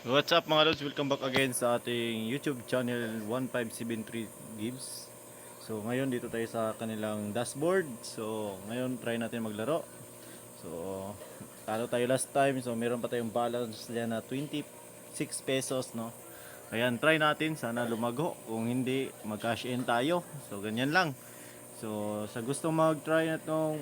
What's up mga lods? Welcome back again sa ating YouTube channel 1573 Gibbs. So ngayon dito tayo sa kanilang dashboard. So ngayon try natin maglaro. So talo tayo last time. So meron pa tayong balance dyan na 26 pesos, no? Ayan, try natin. Sana lumago. Kung hindi, mag-cash in tayo. So ganyan lang. So sa gusto mag-try na itong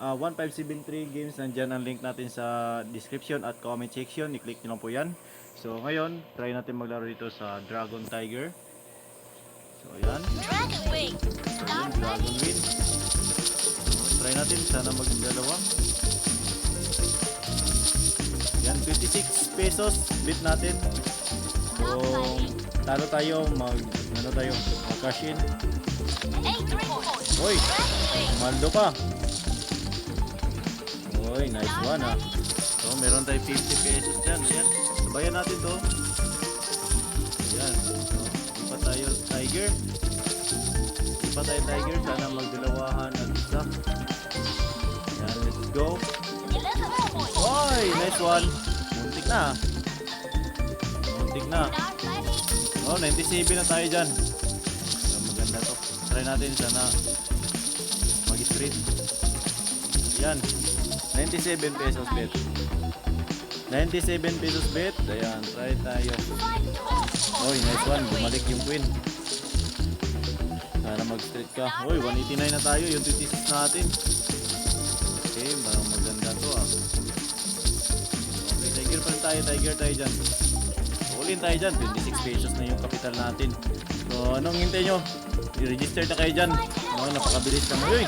1573 games, nandyan ang link natin sa description at comment section. I-click nyo lang po yan. So ngayon, try natin maglaro dito sa Dragon Tiger. So ayan. Dragon Wing. So yun, Dragon Wing. So, try natin, sana magdalawa. Yan, 26 pesos bit natin. So talo tayo, mag-cash in. Oy, maldo pa. Oy, nice one ah. So meron tayo 50 pesos dyan. Ayan, sabayan natin to. Ayan, so, di pa tayo tiger. Sana magdalawahan at isa. Ayan, let's go. Oy, nice one. Muntik na. Oh, 97 na tayo dyan. So, maganda to. Try natin, sana mag-straight. Yan, 97 pesos bet. 97 pesos bet. Ayan, try tayo. Oy, nice one. Bumalik yung queen. Sana mag-straight ka. Oy, 189 na tayo. Yung 26 natin. Okay, maganda to ah. Okay, tiger tayo dyan. Ulin tayo dyan. 26 pesos na yung capital natin. So, anong hintay nyo? I-register na kayo dyan. No, napakabilis lang. Uy!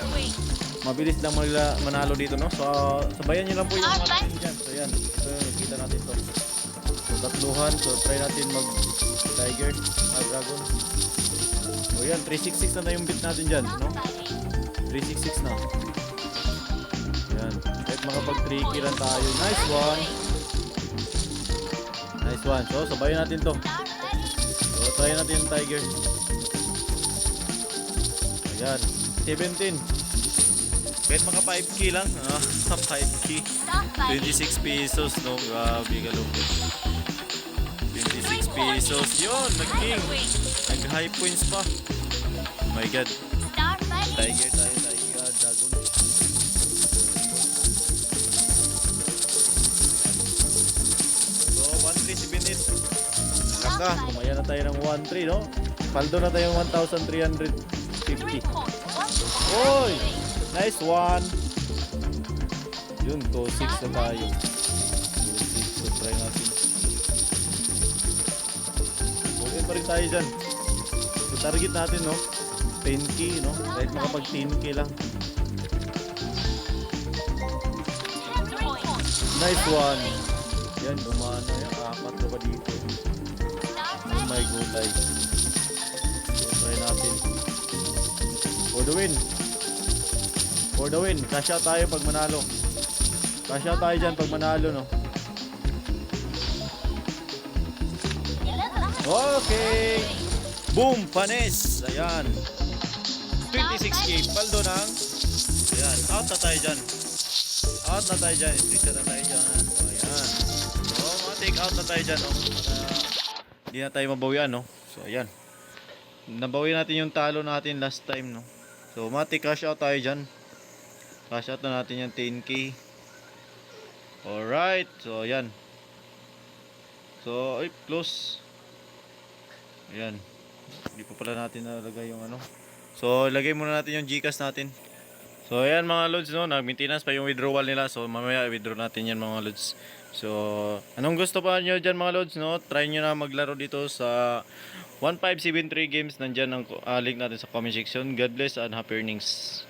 Mabilis lang manalo dito, no? So, sabayan nyo lang po yung mga natin dyan. So, yan. Ito, kita natin to. So, tatluhan. So, try natin mag-tiger. Dragon. O, yan. 366 na yung bit natin dyan, no? 366 na. Yan. Kahit makapag-tricky lang tayo. Nice one. Nice one. So, sabayan natin to. So, try natin yung tiger. Ayan. 17. Kahit mga 5k lang, 5k, 26 pesos, no? Grabe ka lupit. 26 pesos, yun, nag-king. Nag-high points pa. Oh my god. Tiger tayo, dragon. So, 1,378. Laka, kumaya na tayo ng 1,3, no? Paldo na tayo 1,350. Oy! Nice one. Yun, 2-6 na tayo. 2-6. So, try natin. Okay pa rin tayo dyan. So, target natin, no? 10k, no? Kahit makapag 10k lang. Nice one. Yan, dumana yan. Apat na ba dito? Oh my god, so, try natin. For the win. For the win. Cash out tayo pag manalo. Cash out tayo dyan pag manalo, no? Okay. Boom! Panis! Ayan. 26k. Paldo ng. Ayan. Out na tayo dyan. Street na tayo dyan. Ayan. So, take out na tayo dyan, no? Para hindi na tayo mabawian, no? So, ayan. Nabawi natin yung talo natin last time, no? So, cash out tayo dyan. Cash out na natin yung 10k. Alright. So, ayan. So, ay, close. Ayan. Hindi pa pala natin nalagay yung ano. So, lagay muna natin yung Gcash natin. So, ayan mga lods, no? Nag-maintenance pa yung withdrawal nila. So, mamaya withdraw natin yan mga lods. So, anong gusto pa nyo dyan mga lods, no? Try nyo na maglaro dito sa 1573 games. Nandyan ang link natin sa comment section. God bless and happy earnings.